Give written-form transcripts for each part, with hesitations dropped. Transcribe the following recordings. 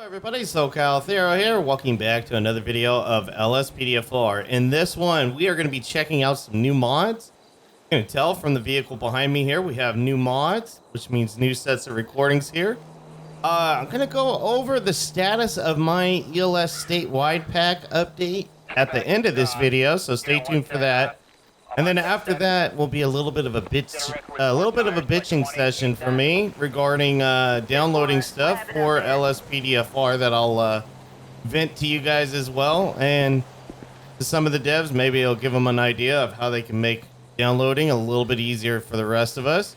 Everybody, socalthero here. Welcome back to another video of LSPDFR. In this one, we are going to be checking out some new mods. You can tell from the vehicle behind me here, we have new mods, which means new sets of recordings here. I'm going to go over the status of my ELS statewide pack update at the end of this video, so stay tuned for that. And then after that will be a little bit of a bitching session for me regarding downloading stuff for LSPDFR that I'll vent to you guys as well. And to some of the devs, maybe it'll give them an idea of how they can make downloading a little bit easier for the rest of us.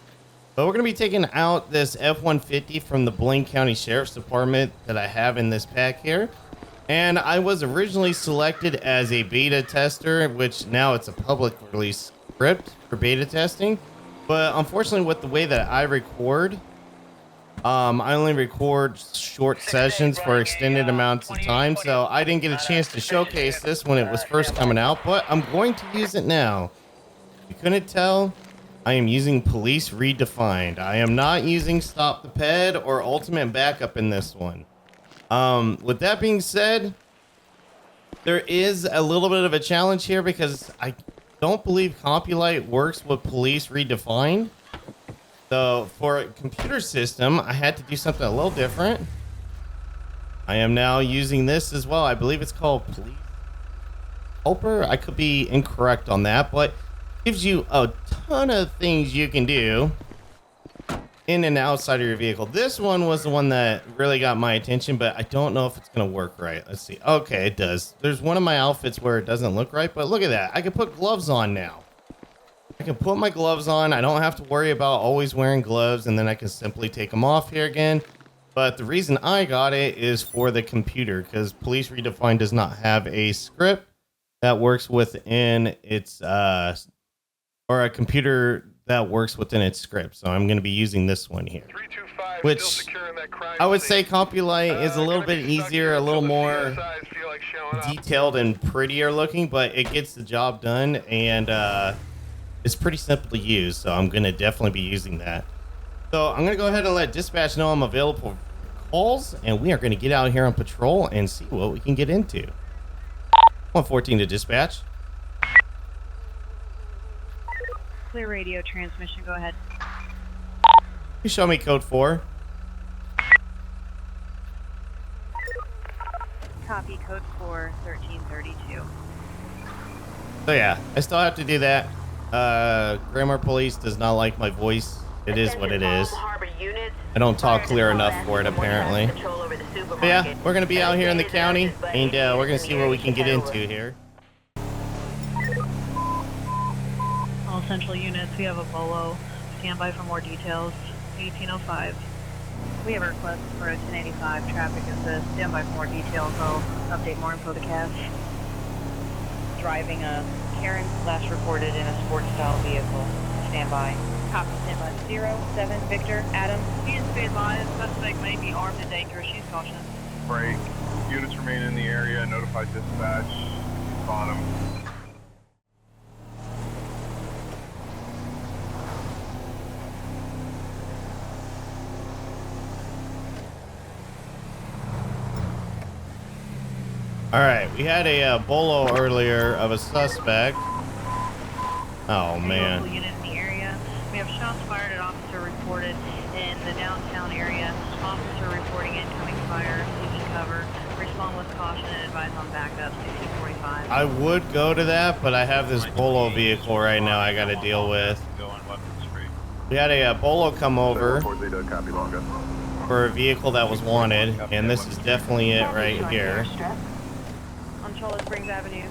But we're going to be taking out this F-150 from the Blaine County Sheriff's Department that I have in this pack here. And I was originally selected as a beta tester, which now it's a public release script for beta testing. But unfortunately, with the way that I record, I only record short sessions for extended amounts of time. So I didn't get a chance to showcase this when it was first coming out, but I'm going to use it now. If you couldn't tell, I am using Police Redefined. I am not using Stop the Ped or Ultimate Backup in this one. With that being said, there is a little bit of a challenge here because I don't believe Copylight works with Police Redefined. So for a computer system, I had to do something a little different. I am now using this as well. I believe it's called Police Helper. I could be incorrect on that, but it gives you a ton of things you can do in and outside of your vehicle. This one was the one that really got my attention, but I don't know if it's going to work right. Let's see. Okay, it does. There's one of my outfits where it doesn't look right, but look at that. I can put gloves on now. I can put my gloves on. I don't have to worry about always wearing gloves, and then I can simply take them off here again. But the reason I got it is for the computer, because Police Redefined does not have a script that works within its, or a computer that works within its script. So I'm going to be using this one here, which I would say Copylight is a little bit easier, a little more detailed and prettier looking, but it gets the job done, and it's pretty simple to use. So I'm going to definitely be using that. So I'm going to go ahead and let dispatch know I'm available for calls, and we are going to get out here on patrol and see what we can get into. 114 to dispatch. Clear radio transmission, go ahead. You show me code 4. Copy, code 4, 1332. So yeah, I still have to do that. Grammar Police does not like my voice. It is what it is. I don't talk clear enough for it, apparently. But yeah, we're going to be out here in the county, and we're going to see what we can get into here. All central units, we have a BOLO. Stand by for more details. 1805. We have a request for a 1085 traffic assist. Stand by for more details. I'll update more info to CAS. Driving a Karen last reported in a sports style vehicle. Stand by. Copy, stand by. 07 Victor Adam. He is advised. Suspect may be armed and dangerous. Use caution. Break. Units remain in the area. Notify dispatch. Bottom. All right, we had a BOLO earlier of a suspect. Oh man. Local unit in the area. We have shots fired at officer reported in the downtown area. Officer reporting incoming fire, seeking cover. Respond with caution and advise on backup. 1645. I would go to that, but I have this BOLO vehicle right now I got to deal with. We had a BOLO come over for a vehicle that was wanted, and this is definitely it right here. On Charlotte Springs Avenue.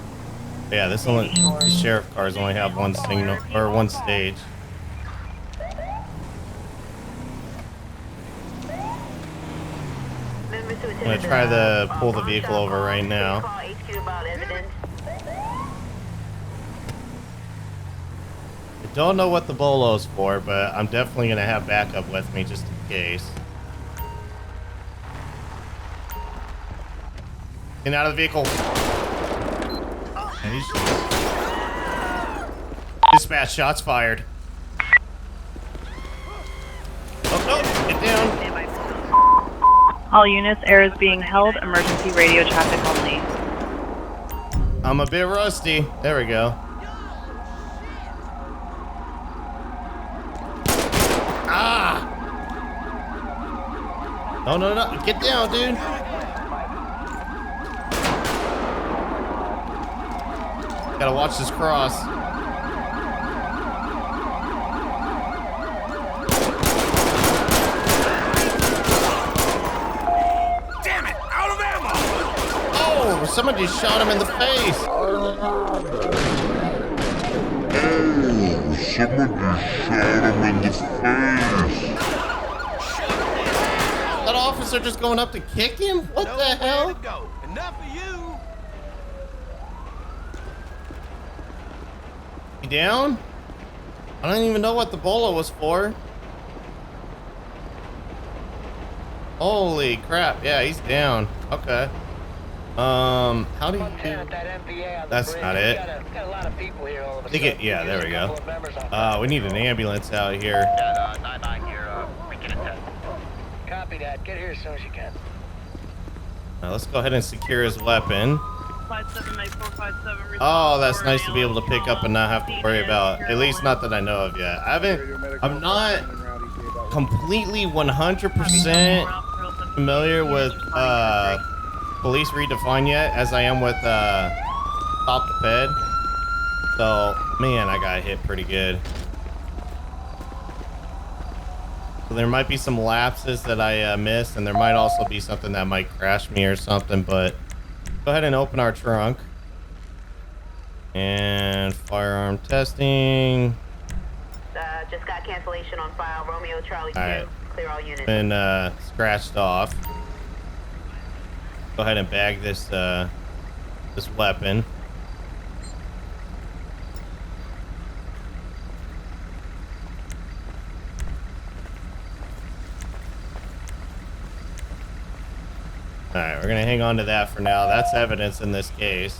Yeah, this one, the sheriff cars only have one signal or one stage. I'm gonna try to pull the vehicle over right now. I don't know what the BOLO's for, but I'm definitely gonna have backup with me just in case. Get out of the vehicle. Dispatch, shots fired. Oh, no, get down. All units, air is being held. Emergency radio traffic only. I'm a bit rusty. There we go. Ah! No, no, no. Get down, dude. Gotta watch this cross. Damn it! Out of ammo! Oh, someone just shot him in the face. That officer just going up to kick him? What the hell? Go. Enough of you. He down? I don't even know what the BOLO was for. Holy crap. Yeah, he's down. Okay. How do you do? That's not it. I think it, yeah, there we go. We need an ambulance out here. Copy that. Get here as soon as you can. Now, let's go ahead and secure his weapon. 578-457. Oh, that's nice to be able to pick up and not have to worry about, at least not that I know of yet. I'm not completely 100% familiar with Police Redefined yet, as I am with Stop the Fed. So, man, I got hit pretty good. So there might be some lapses that I missed, and there might also be something that might crash me or something, but go ahead and open our trunk. And firearm testing. Just got cancellation on file. Romeo Charlie 2. Alright. Clear all units. Been scratched off. Go ahead and bag this this weapon. Alright, we're gonna hang on to that for now. That's evidence in this case.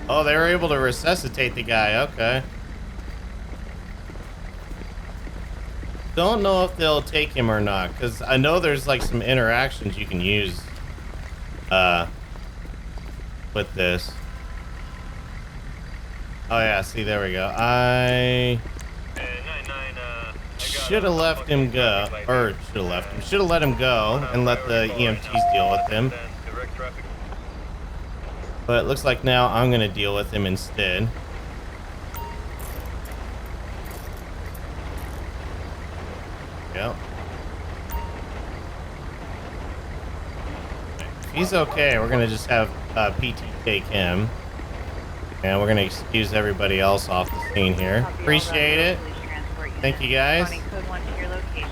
Oh, they were able to resuscitate the guy. Okay. Don't know if they'll take him or not, because I know there's like some interactions you can use with this. Oh yeah, see, there we go. I should have left him go, or should have let him go and let the EMTs deal with him. But it looks like now I'm gonna deal with him instead. Yep. If he's okay, we're gonna just have PT take him. And we're gonna excuse everybody else off the scene here. Appreciate it. Thank you guys. Code 1 to your location.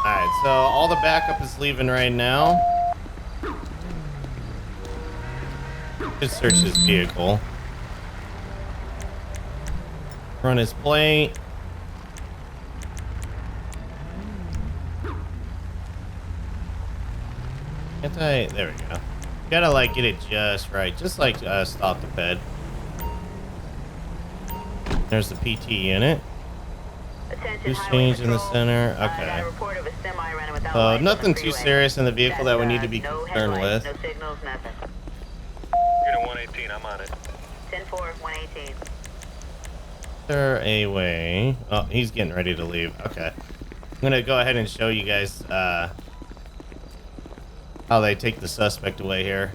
Alright, so all the backup is leaving right now. Just search his vehicle. Run his plate. Can't I? There we go. Gotta like get it just right, just like Stop the Fed. There's the PT unit. Who's changed in the center? Okay. So nothing too serious in the vehicle that we need to be concerned with. No signals, nothing. Unit 118, I'm on it. 10-4, 118. Is there a way? Oh, he's getting ready to leave. Okay. I'm gonna go ahead and show you guys how they take the suspect away here.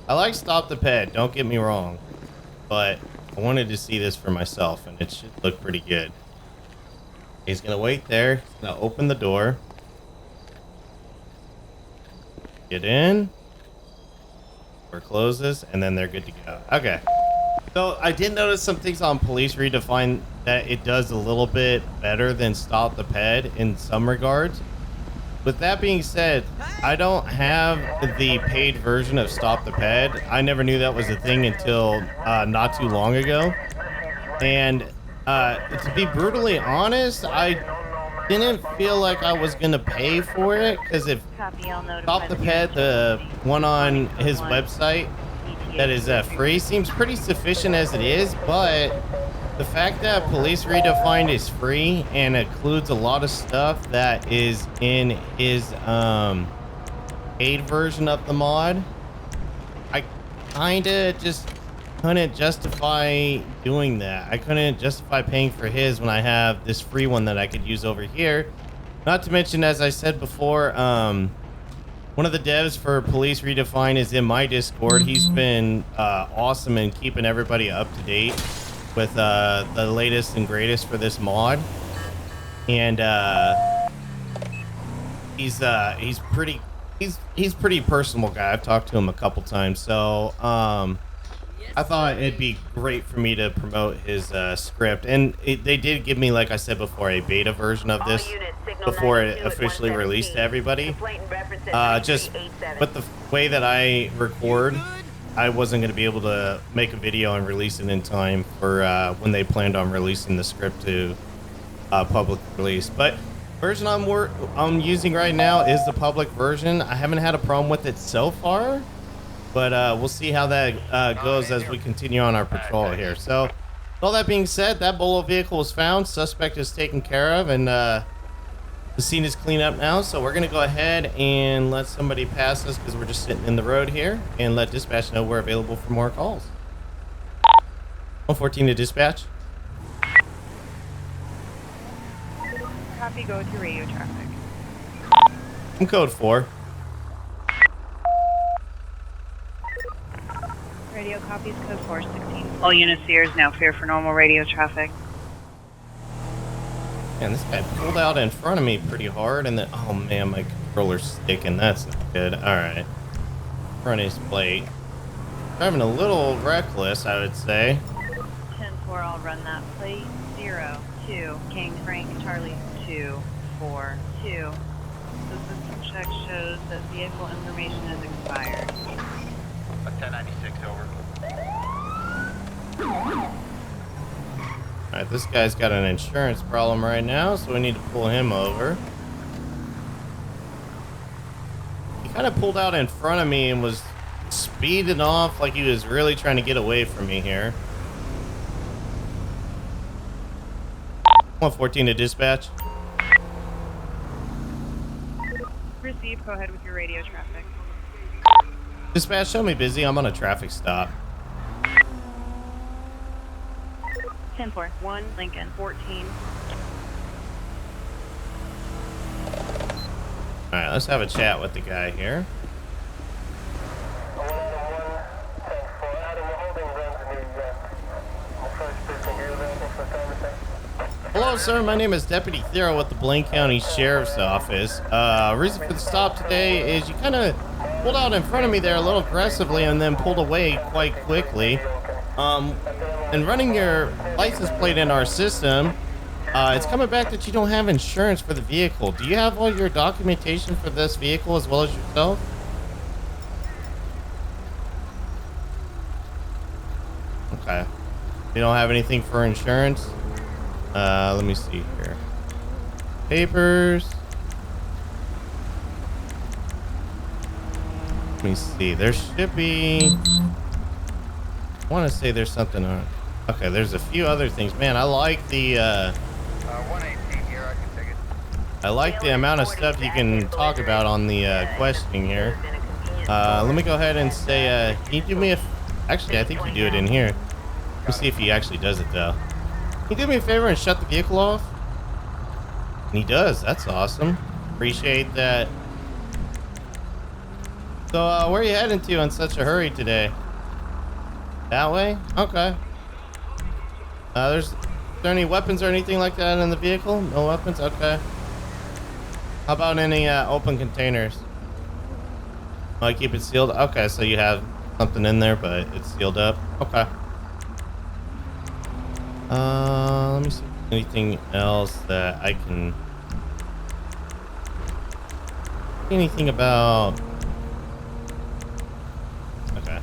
I like Stop the Ped, don't get me wrong, but I wanted to see this for myself, and it should look pretty good. He's gonna wait there. He's gonna open the door. Get in. Door closes, and then they're good to go. Okay. So I did notice some things on Police Redefined that it does a little bit better than Stop the Ped in some regards. With that being said, I don't have the paid version of Stop the Ped. I never knew that was a thing until not too long ago. And to be brutally honest, I didn't feel like I was going to pay for it, because if Stop the Ped, the one on his website, that is free seems pretty sufficient as it is, but the fact that Police Redefined is free and includes a lot of stuff that is in his paid version of the mod, I kinda just couldn't justify doing that. I couldn't justify paying for his when I have this free one that I could use over here. Not to mention, as I said before, one of the devs for Police Redefined is in my Discord. He's been awesome in keeping everybody up to date with the latest and greatest for this mod. And he's pretty personable guy. I've talked to him a couple times, so I thought it'd be great for me to promote his script. And they did give me, like I said before, a beta version of this before it officially released to everybody. Just but the way that I record, I wasn't going to be able to make a video and release it in time for when they planned on releasing the script to public release. But version I'm using right now is the public version. I haven't had a problem with it so far, but we'll see how that goes as we continue on our patrol here. So with all that being said, that BOLO vehicle was found. Suspect is taken care of, and the scene is clean up now. So we're gonna go ahead and let somebody pass us because we're just sitting in the road here, and let dispatch know we're available for more calls. 114 to dispatch. Copy, go with your radio traffic. I'm code 4. Radio copies code 416. All units here is now clear for normal radio traffic. Man, this guy pulled out in front of me pretty hard, and then, oh man, my controller's sticking. That's not good. All right. Front his plate. Driving a little reckless, I would say. 10-4, I'll run that plate. 02 King Frank Charlie 242. The system check shows that vehicle information is expired. 1096 over. Alright, this guy's got an insurance problem right now, so we need to pull him over. He kind of pulled out in front of me and was speeding off like he was really trying to get away from me here. 114 to dispatch. Receive, go ahead with your radio traffic. Dispatch, show me busy. I'm on a traffic stop. 10-4, 1 Lincoln 14. Alright, let's have a chat with the guy here. Hello, sir. My name is Deputy Thero with the Blaine County Sheriff's Office. Reason for the stop today is you kind of pulled out in front of me there a little aggressively and then pulled away quite quickly. And running your license plate in our system, it's coming back that you don't have insurance for the vehicle. Do you have all your documentation for this vehicle as well as yourself? Okay. You don't have anything for insurance? Let me see here. Papers. Let me see. There should be... I want to say there's something on... Okay, there's a few other things. Man, I like the... 118 here, I can take it. I like the amount of stuff you can talk about on the questioning here. Let me go ahead and say, can you do me a... Actually, I think you do it in here. Let me see if he actually does it, though. Can you do me a favor and shut the vehicle off? And he does. That's awesome. Appreciate that. So, where are you heading to in such a hurry today? That way? Okay. Is there any weapons or anything like that in the vehicle? No weapons? Okay. How about any open containers? Oh, I keep it sealed? Okay, so you have something in there, but it's sealed up. Okay. Let me see if there's anything else that I can... Anything about... Okay.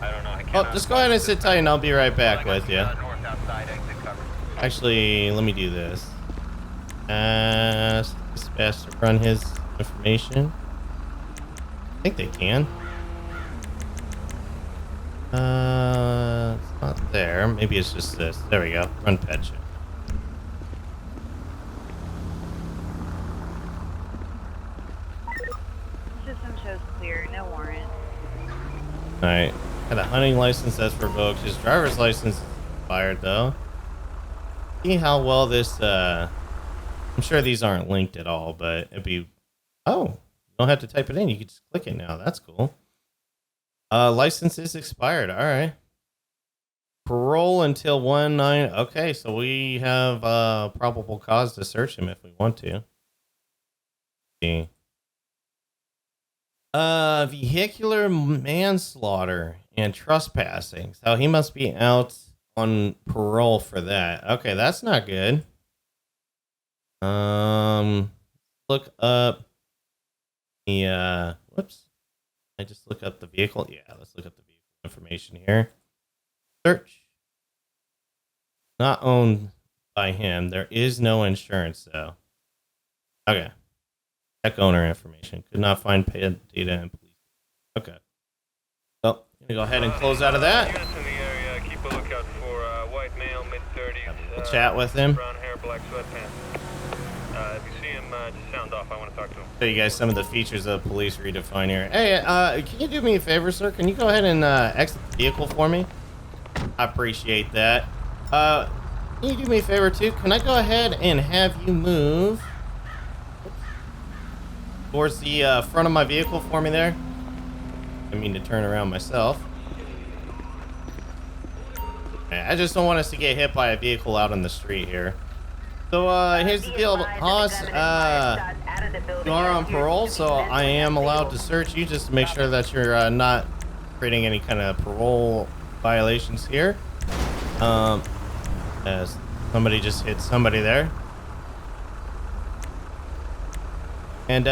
I don't know. I Oh, just go ahead and sit tight and I'll be right back with you. North outside, exit cover. Actually, let me do this. Ask dispatch to run his information. I think they can. It's not there. Maybe it's just this. There we go. Run pet check. System shows clear, no warrant. Alright. Got a hunting license that's revoked. His driver's license is expired though. See how well this I'm sure these aren't linked at all, but it'd be oh, you don't have to type it in, you can just click it now. That's cool. License is expired. Alright. Parole until 1/9. Okay, so we have probable cause to search him if we want to. See. Vehicular manslaughter and trespassing. So he must be out on parole for that. Okay, that's not good. Look up the whoops. I just look up the vehicle. Yeah, let's look up the vehicle information here. Search. Not owned by him. There is no insurance though. Okay. Check owner information. Could not find paid data and police. Okay. So, I'm gonna go ahead and close out of that. Units in the area, keep a lookout for white male, mid-30s. We'll chat with him. Brown hair, black sweatpants. If you see him, just sound off. I want to talk to him. Show you guys some of the features of Police Redefined here. Hey, can you do me a favor, sir? Can you go ahead and exit the vehicle for me? I appreciate that. Can you do me a favor too? Can I go ahead and have you move towards the front of my vehicle for me there? I mean to turn around myself. I just don't want us to get hit by a vehicle out on the street here. So here's the deal, Hoss. You are on parole, so I am allowed to search you just to make sure that you're not creating any kind of parole violations here. As somebody just hit somebody there. And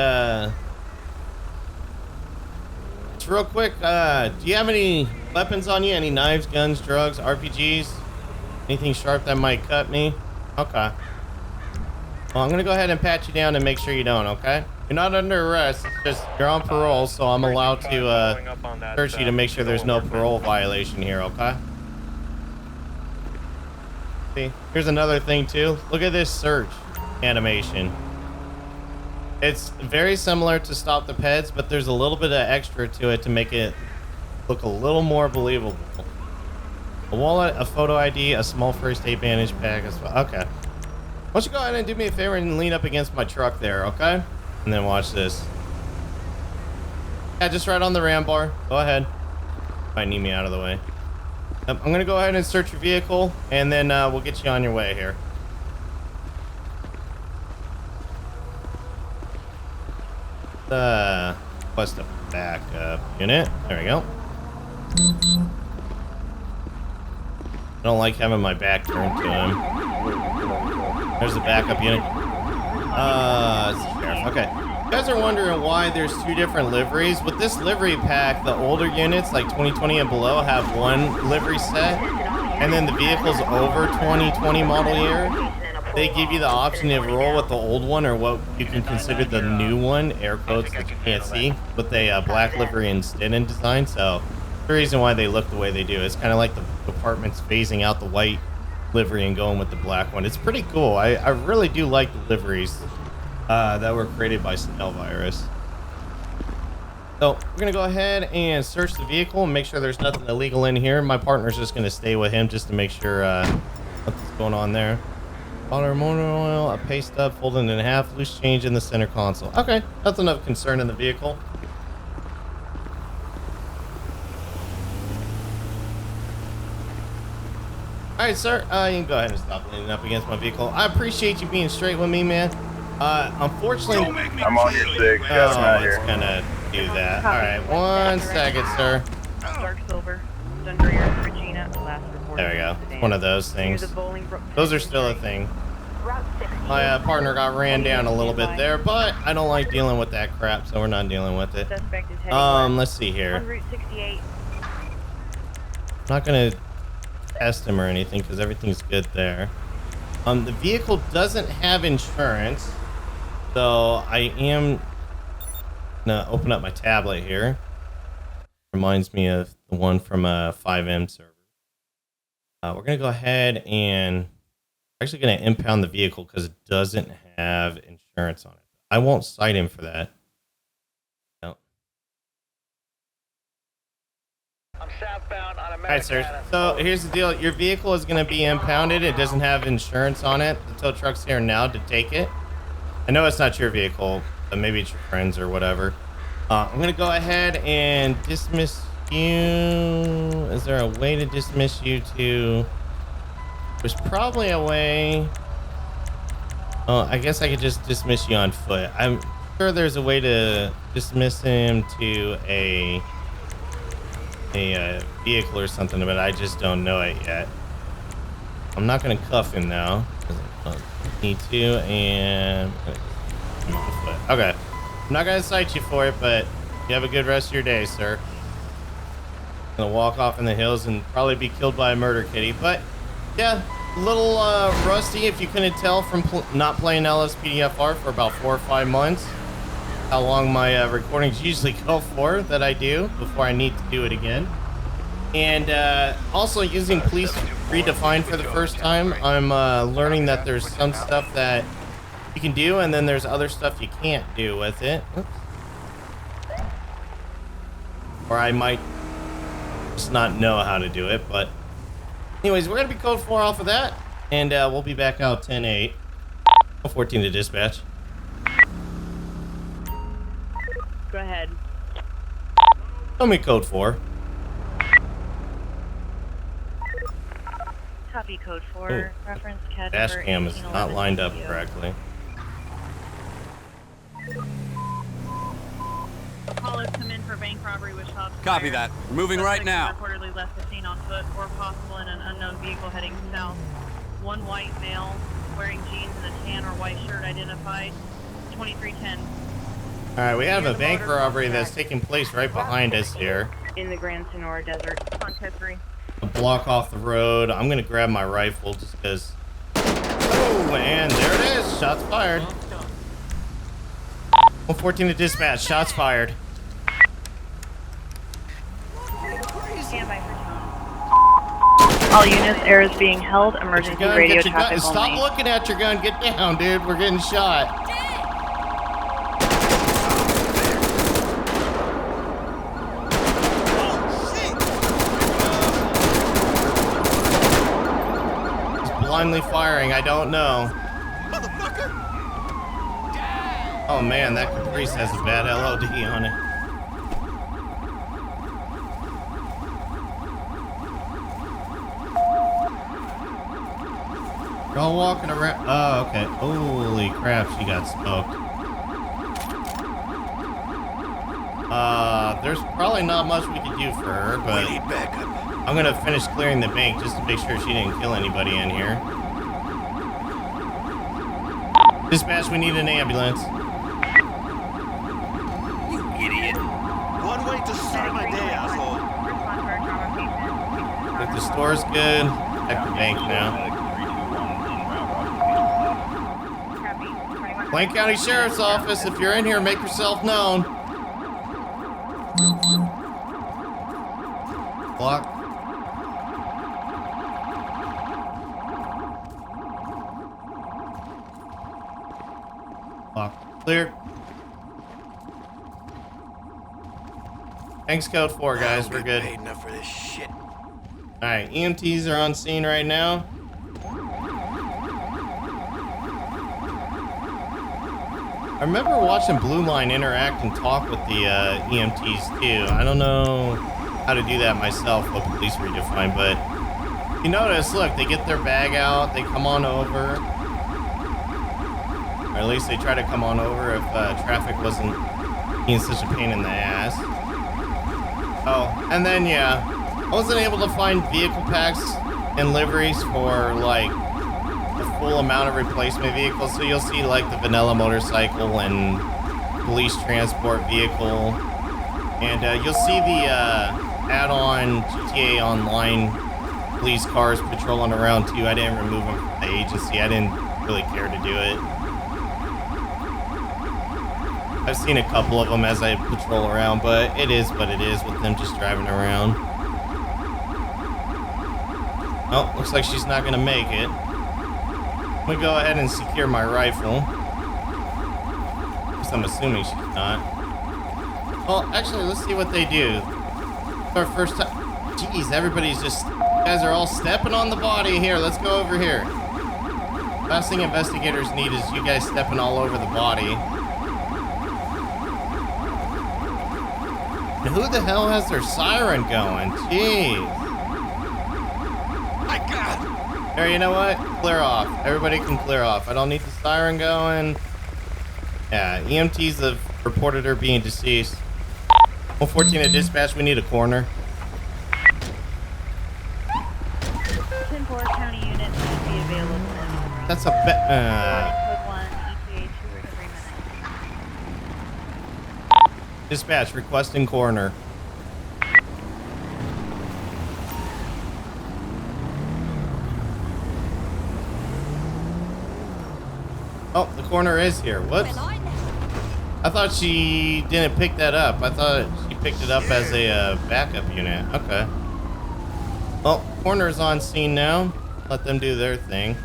just real quick, do you have any weapons on you? Any knives, guns, drugs, RPGs? Anything sharp that might cut me? Okay. Well, I'm gonna go ahead and pat you down and make sure you don't, okay? You're not under arrest, it's just you're on parole, so I'm allowed to search you to make sure there's no parole violation here, okay? See, here's another thing too. Look at this search animation. It's very similar to Stop the Peds, but there's a little bit of extra to it to make it look a little more believable. A wallet, a photo ID, a small first aid bandage pack as well. Okay. Why don't you go ahead and do me a favor and lean up against my truck there, okay? And then watch this. Yeah, just right on the ram bar. Go ahead. Might need me out of the way. I'm gonna go ahead and search your vehicle, and then we'll get you on your way here. Request a backup unit. There we go. I don't like having my back turned to him. There's the backup unit. Okay. You guys are wondering why there's two different liveries. With this livery pack, the older units, like 2020 and below, have one livery set. And then the vehicles over 2020 model year, they give you the option to roll with the old one or what you can consider the new one, air quotes that you can't see, with a black livery instead in design. So the reason why they look the way they do, it's kind of like the department's phasing out the white livery and going with the black one. It's pretty cool. I really do like the liveries that were created by Snail Virus. So we're gonna go ahead and search the vehicle and make sure there's nothing illegal in here. My partner's just gonna stay with him just to make sure nothing's going on there. Water, motor oil, a pay stub folded in half, loose change in the center console. Okay, nothing of concern in the vehicle. All right, sir, you can go ahead and stop leaning up against my vehicle. I appreciate you being straight with me, man. Unfortunately, I'm on your 6. That's not it's here. gonna do that. All right, 1 second, sir. Dark silver, Dundrear, Regina, last report. There we go. One of those things. Those are still a thing. My partner got ran down a little bit there, but I don't like dealing with that crap, so we're not dealing with it. Suspect is heading Let's see here. on Route 68. I'm not gonna test him or anything because everything's good there. The vehicle doesn't have insurance, so I am gonna open up my tablet here. Reminds me of the the one from a 5M server. We're going to go ahead and actually going to impound the vehicle because it doesn't have insurance on it. I won't cite him for that. No. I'm southbound on All right, sir. So here's the deal. Your vehicle is going to be impounded. It doesn't have insurance on it. The tow truck's here now to take it. I know it's not your vehicle, but maybe it's your friend's or whatever. I'm going to go ahead and dismiss you. Is there a way to dismiss you to... There's probably a way... Oh, I guess I could just dismiss you on foot. I'm sure there's a way to dismiss him to a vehicle or something, but I just don't know it yet. I'm not going to cuff him now. I need to, and... I'm on foot. Okay. I'm not going to cite you for it, but you have a good rest of your day, sir. I'm going to walk off in the hills and probably be killed by a murder kitty, but yeah, a little rusty if you couldn't tell from not playing LSPDFR for about 4 or 5 months. How long my recordings usually go for that I do before I need to do it again. And also using Police Redefined for the first time, I'm learning that there's some stuff that you can do, and then there's other stuff you can't do with it. Oops. Or I might just not know how to do it, but anyways, we're going to be code 4 off of that, and we'll be back out 10-8. 14 to dispatch. Go ahead. Tell me code 4. Copy code 4. Ooh. Reference CAD Dash number cam is not 1811 lined up PO. correctly. Call has come in for bank robbery with shots Copy fired. that. We're moving right Suspect now. Reportedly left the scene on foot or possible in an unknown vehicle heading south. One white male wearing jeans and a tan or white shirt identified. 2310. All right, we have a bank robbery that's taking place right behind us here. In the Grand Senora Desert. Contact 3. A block off the road. I'm going to grab my rifle just because. Oh, and there it is. Shots fired. 114 to dispatch. Shots fired. Stand by for tone. All units, air is being held. Emergency Gun, radio get your gun. traffic Stop only. looking at your gun. Get down, dude. We're getting shot. He's blindly firing. I don't know. Oh man, that Caprice has a bad LOD on it. You're all walking around. Oh, okay. Holy crap, she got smoked. There's probably not much we can do for her, but I'm gonna finish clearing the bank just to make sure she didn't kill anybody in here. Dispatch, we need an ambulance. You idiot. One way to start my day, asshole. If the store's good, check the bank now. Plain County Sheriff's Office, if you're in here, make yourself known. Block. Block. Clear. Thanks, code 4, guys. We're good. Paid enough for this shit. Alright, EMTs are on scene right now. I remember watching Blue Line interact and talk with the EMTs too. I don't know how to do that myself with Police Redefined, but you notice, look, they get their bag out, they come on over. Or at least they try to come on over if traffic wasn't being such a pain in the ass. Oh, and then yeah, I wasn't able to find vehicle packs and liveries for like the full amount of replacement vehicles. So you'll see like the vanilla motorcycle and police transport vehicle, and you'll see the add-on GTA Online police cars patrolling around too. I didn't remove them from the agency. I didn't really care to do it. I've seen a couple of them as I patrol around, but it is what it is with them just driving around. Oh, looks like she's not gonna make it. I'm gonna go ahead and secure my rifle. At least I'm assuming she's not. Well, actually, let's see what they do. It's our first time. Jeez, everybody's just... You guys are all stepping on the body here. Let's go over here. Last thing investigators need is you guys stepping all over the body. And who the hell has their siren going? Jeez. My God! Here, you know what? Clear off. Everybody can clear off. I don't need the siren going. Yeah, EMTs have reported her being deceased. 114 at dispatch, we need a coroner. 10-4 county units should be available. That's a Code 1, ETA 2 or 3 minutes. dispatch requesting coroner. Oh, the coroner is here. Whoops. I thought she didn't pick that up. I thought she picked it up as a backup unit. Okay. Well, coroner's on scene now. Let them do their thing.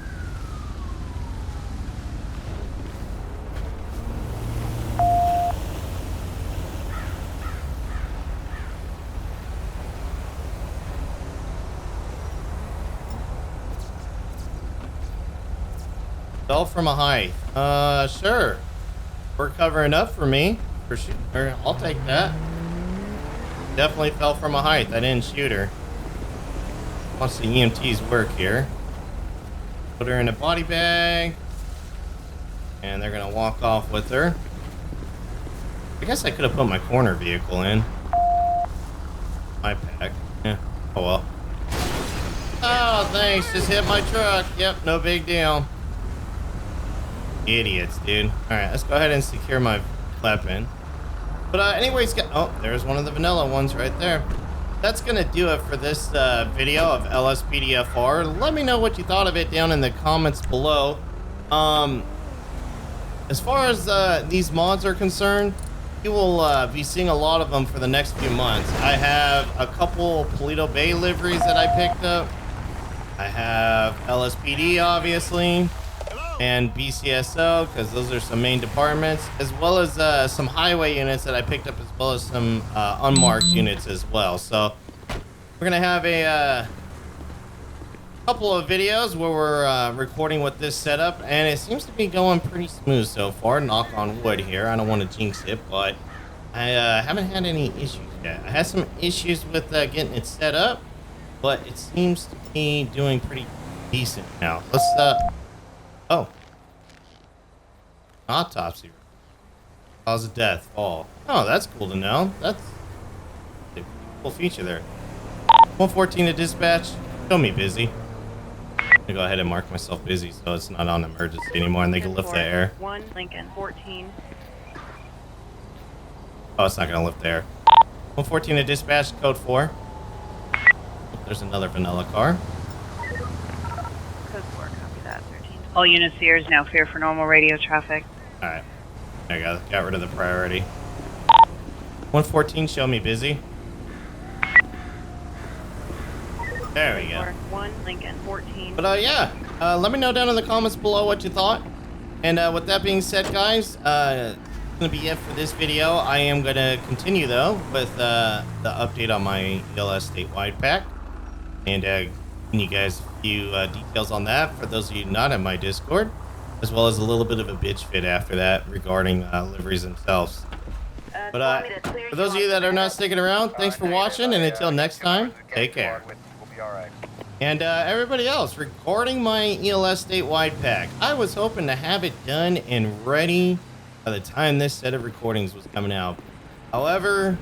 Fell from a height. Sure. We're covering up for me. For sure. I'll take that. Definitely fell from a height. I didn't shoot her. Watch the EMTs work here. Put her in a body bag. And they're gonna walk off with her. I guess I could have put my corner vehicle in. My pack. Yeah. Oh well. Oh, thanks. Just hit my truck. Yep, no big deal. Idiots, dude. Alright, let's go ahead and secure my weapon. But anyways, oh, there's one of the vanilla ones right there. That's gonna do it for this video of LSPDFR. Let me know what you thought of it down in the comments below. As far as these mods are concerned, you will be seeing a lot of them for the next few months. I have a couple Paleto Bay liveries that I picked up. I have LSPD, obviously, and BCSO, because those are some main departments, as well as some highway units that I picked up, as well as some unmarked units as well. So we're gonna have a couple of videos where we're recording with this setup, and it seems to be going pretty smooth so far. Knock on wood here. I don't want to jinx it, but I haven't had any issues yet. I had some issues with getting it set up, but it seems to be doing pretty decent now. Let's oh, autopsy, cause of death, fall. Oh, that's cool to know. That's a cool feature there. 114 to dispatch. Show me busy. I'm gonna go ahead and mark myself busy so it's not on emergency anymore, and they can lift the air. 1 Lincoln 14. Oh, it's not gonna lift the air. 114 to dispatch. Code 4. Oh, there's another vanilla car. Code 4, copy that. 13. All units here is now clear for normal radio traffic. All right, I got rid of the priority. 114, show me busy. There we go. 1 Lincoln 14. But yeah, let me know down in the comments below what you thought. And with that being said, guys, that's gonna be it for this video. I am gonna continue though with the update on my ELS statewide pack, and giving you guys a few details on that for those of you not in my Discord, as well as a little bit of a bitch fit after that regarding liveries themselves. But for those of you that are not sticking around, thanks for watching, and until next time, take care. And everybody else, recording my ELS statewide pack. I was hoping to have it done and ready by the time this set of recordings was coming out. However,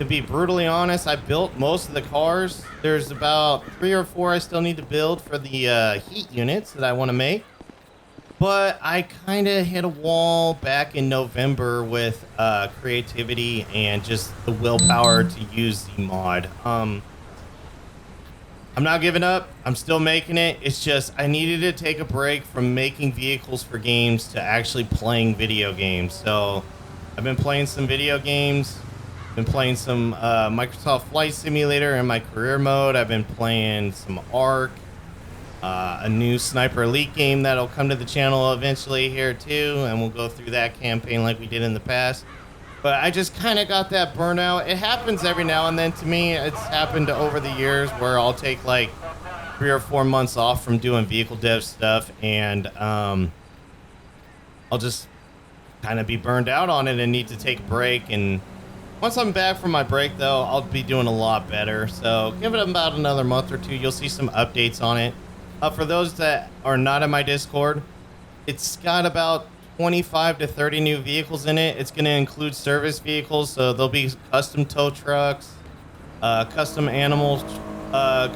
to be brutally honest, I built most of the cars. There's about 3 or 4 I still need to build for the heat units that I want to make. But I kind of hit a wall back in November with creativity and just the willpower to use the mod. I'm not giving up. I'm still making it. It's just I needed to take a break from making vehicles for games to actually playing video games. So I've been playing some video games, Been playing some Microsoft Flight Simulator in my career mode. I've been playing some Ark, a new Sniper Elite game that'll come to the channel eventually here too, and we'll go through that campaign like we did in the past. But I just kind of got that burnout. It happens every now and then to me. It's happened over the years where I'll take like 3 or 4 months off from doing vehicle dev stuff, and I'll just kind of be burned out on it and need to take a break. And once I'm back from my break, though, I'll be doing a lot better. So give it about another month or two. You'll see some updates on it. For those that are not in my Discord, it's got about 25 to 30 new vehicles in it. It's going to include service vehicles, so there'll be custom tow trucks, custom animal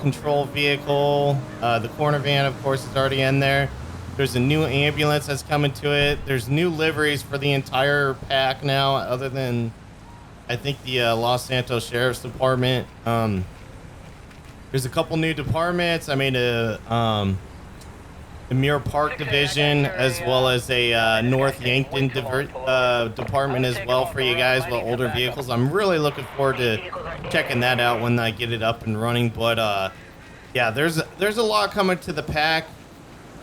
control vehicle. The corner van, of course, is already in there. There's a new ambulance that's coming to it. There's new liveries for the entire pack now, other than I think the Los Santos Sheriff's Department. There's a couple new departments. I made a Mirror Park Division, as well as a North Yankton department as well for you guys with older vehicles. I'm really looking forward to checking that out when I get it up and running. But yeah, there's a lot coming to the pack.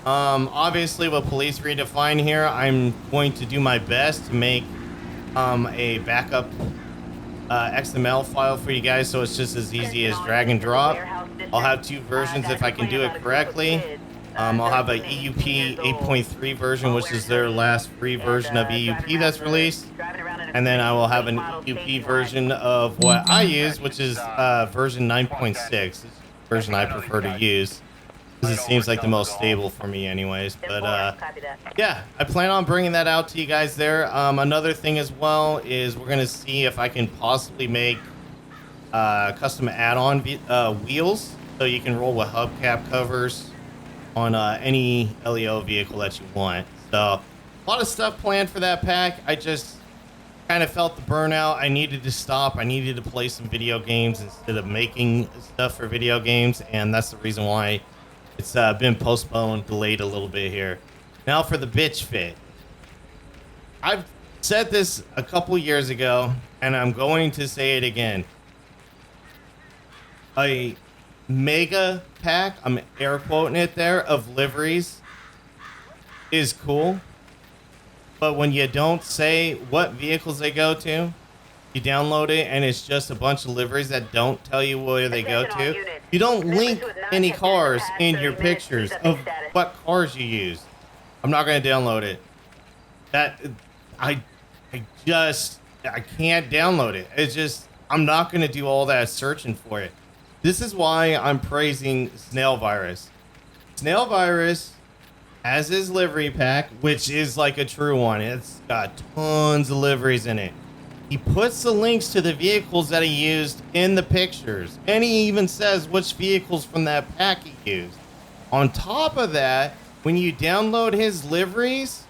Obviously, with Police Redefined here, I'm going to do my best to make a backup XML file for you guys, so it's just as easy as drag and drop. I'll have 2 versions if I can do it correctly. I'll have a EUP 8.3 version, which is their last free version of EUP that's released, and then I will have an EUP version of what I use, which is version 9.6, version I prefer to use, because it seems like the most stable for me anyways. But yeah, I plan on bringing that out to you guys there. Another thing as well is we're going to see if I can possibly make custom add-on wheels, so you can roll with hubcap covers on any LEO vehicle that you want. So a lot of stuff planned for that pack. I just kind of felt the burnout. I needed to stop. I needed to play some video games instead of making stuff for video games, and that's the reason why it's been postponed, delayed a little bit here. Now for the bitch fit. I've said this a couple years ago, and I'm going to say it again. A mega pack, I'm air quoting it there, of liveries is cool. But when you don't say what vehicles they go to, you download it and it's just a bunch of liveries that don't tell you where they go to. You don't link any cars in your pictures of what cars you use. I'm not going to download it. I can't download it. It's just, I'm not going to do all that searching for it. This is why I'm praising Snail Virus. Snail Virus has his livery pack, which is like a true one. It's got tons of liveries in it. He puts the links to the vehicles that he used in the pictures, and he even says which vehicles from that pack he used. On top of that, when you download his liveries,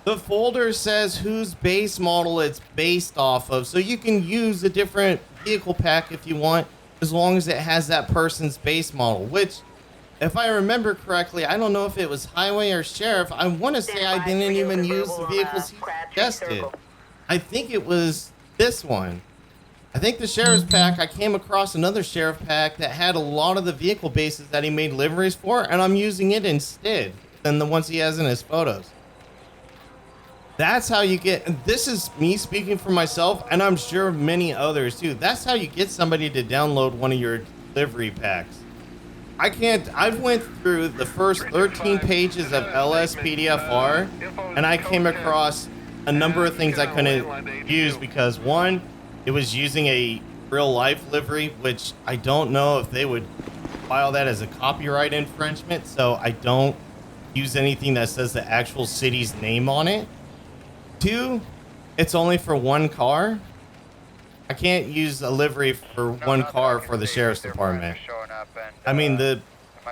the folder says whose base model it's based off of, so you can use a different vehicle pack if you want, as long as it has that person's base model, which, if I remember correctly, I don't know if it was highway or sheriff. I want to say I didn't even use the vehicles he suggested. I think it was this one. I think the sheriff's pack, I came across another sheriff pack that had a lot of the vehicle bases that he made liveries for, and I'm using it instead than the ones he has in his photos. That's how you get, this is me speaking for myself, and I'm sure many others too. That's how you get somebody to download one of your livery packs. I've went through the first 13 pages of LSPDFR, and I came across a number of things I couldn't use because, one, it was using a real life livery, which I don't know if they would file that as a copyright infringement, so I don't use anything that says the actual city's name on it. 2, it's only for one car. I can't use a livery for one car for the sheriff's department. I mean, the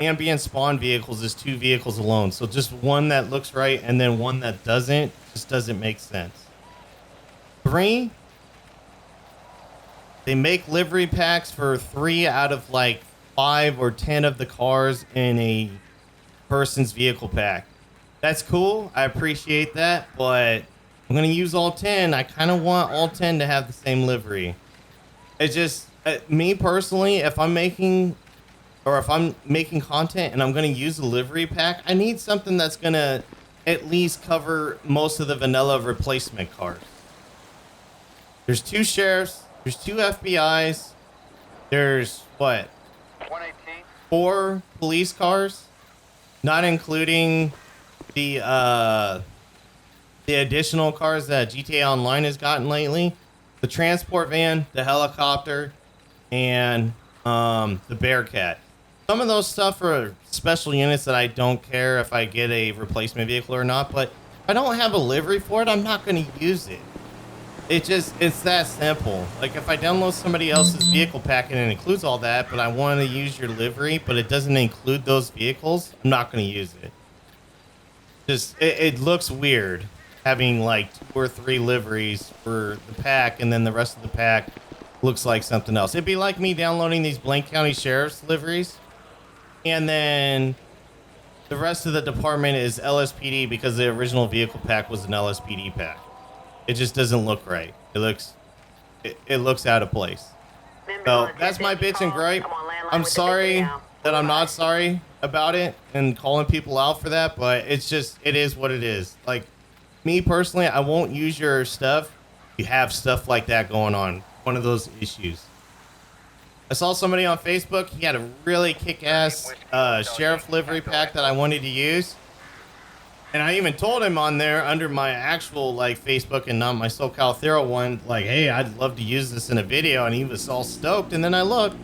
ambient spawn vehicles is 2 vehicles alone, so just one that looks right and then one that doesn't just doesn't make sense. 3, they make livery packs for 3 out of like 5 or 10 of the cars in a person's vehicle pack. That's cool. I appreciate that, but I'm going to use all 10. I kind of want all 10 to have the same livery. It's just me personally, if I'm making content and I'm going to use a livery pack, I need something that's going to at least cover most of the vanilla replacement cars. There's 2 sheriffs, there's 2 FBIs, there's what? 118. 4 police cars, not including the additional cars that GTA Online has gotten lately. The transport van, the helicopter, and the Bearcat. Some of those stuff are special units that I don't care if I get a replacement vehicle or not, but if I don't have a livery for it, I'm not going to use it. It's that simple. Like if I download somebody else's vehicle pack and it includes all that, but I want to use your livery, but it doesn't include those vehicles, I'm not going to use it. It looks weird having like 2 or 3 liveries for the pack, and then the rest of the pack looks like something else. It'd be like me downloading these Blaine County Sheriff's liveries, and then the rest of the department is LSPD because the original vehicle pack was an LSPD pack. It just doesn't look right. It looks out of place. So that's my bitch and gripe. I'm sorry that I'm not sorry about it and calling people out for that, but it is what it is. Like me personally, I won't use your stuff. You have stuff like that going on. One of those issues. I saw somebody on Facebook. He had a really kick-ass sheriff livery pack that I wanted to use. And I even told him on there under my actual like Facebook and not my SoCalthero one, like, hey, I'd love to use this in a video. And he was all stoked. And then I looked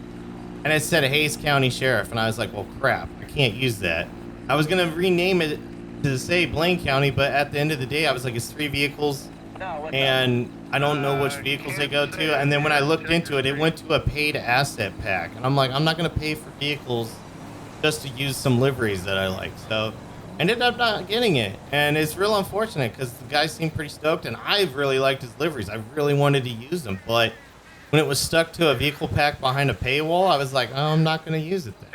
and it said Hayes County Sheriff. And I was like, well, crap, I can't use that. I was going to rename it to say Blaine County, but at the end of the day, I was like, it's 3 vehicles. And I don't know which vehicles they go to. And then when I looked into it, it went to a paid asset pack. And I'm like, I'm not going to pay for vehicles just to use some liveries that I like. So I ended up not getting it. And it's real unfortunate because the guy seemed pretty stoked. And I really liked his liveries. I really wanted to use them. But when it was stuck to a vehicle pack behind a paywall, I was like, oh, I'm not going to use it then.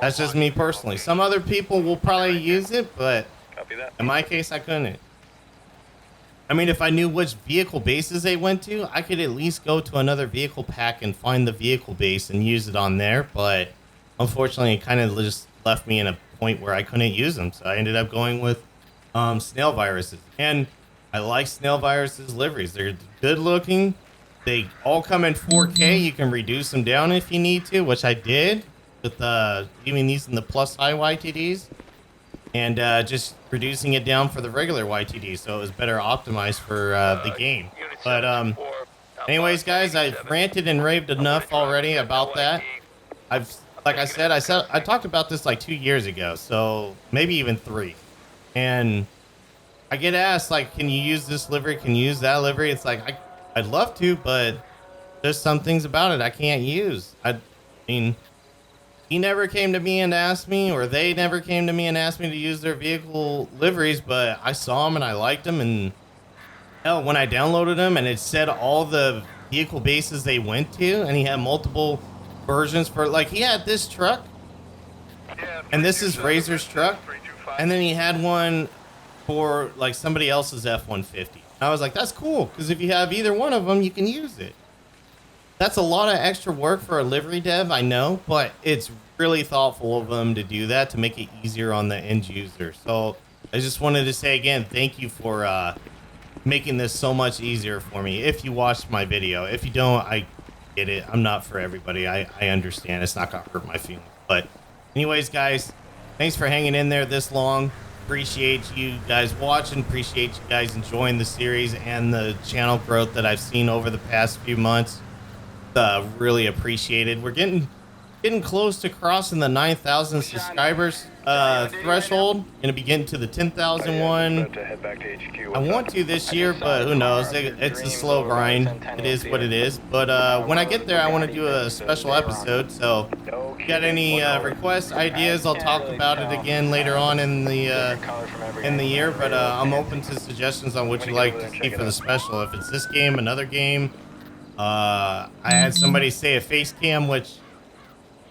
That's just me personally. Some other people will probably use it, but in my case, I couldn't. I mean, if I knew which vehicle bases they went to, I could at least go to another vehicle pack and find the vehicle base and use it on there. But unfortunately, it kind of just left me in a point where I couldn't use them. So I ended up going with snail viruses. And I like snail viruses liveries. They're good looking. They all come in 4K. You can reduce them down if you need to, which I did with leaving these in the plus high YTDs. And just reducing it down for the regular YTD, so it was better optimized for the game. But anyways, guys, I've ranted and raved enough already about that. Like I said, I talked about this like 2 years ago, so maybe even 3. And I get asked like, can you use this livery? Can you use that livery? It's like I'd love to, but there's some things about it I can't use. I mean. He never came to me and asked me, or they never came to me and asked me to use their vehicle liveries, but I saw them and I liked them. And hell, when I downloaded them and it said all the vehicle bases they went to, and he had multiple versions for, like, he had this truck, and this is Razor's truck, and then he had one for like somebody else's F-150. I was like, that's cool, because if you have either one of them, you can use it. That's a lot of extra work for a livery dev, I know, but it's really thoughtful of them to do that to make it easier on the end user. So I just wanted to say again, thank you for making this so much easier for me. If you watched my video, if you don't, I get it. I'm not for everybody. I understand. It's not gonna hurt my feelings. But anyways, guys, thanks for hanging in there this long. Appreciate you guys watching. Appreciate you guys enjoying the series and the channel growth that I've seen over the past few months. Really appreciated. We're getting close to crossing the 9,000 subscribers threshold. Gonna be getting to the 10,000 one. I want to this year, but who knows? It's a slow grind. It is what it is. But when I get there, I want to do a special episode. So if you got any requests, ideas, I'll talk about it again later on in the year. But I'm open to suggestions on what you'd like to see for the special. If it's this game, another game. I had somebody say a face cam, which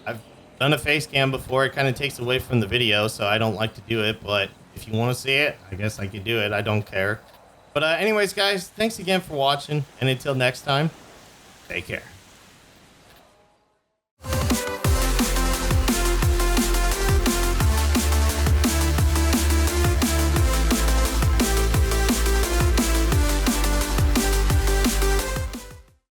I've done a face cam before. It kind of takes away from the video, so I don't like to do it. But if you want to see it, I guess I could do it. I don't care. But anyways, guys, thanks again for watching. And until next time, Take care.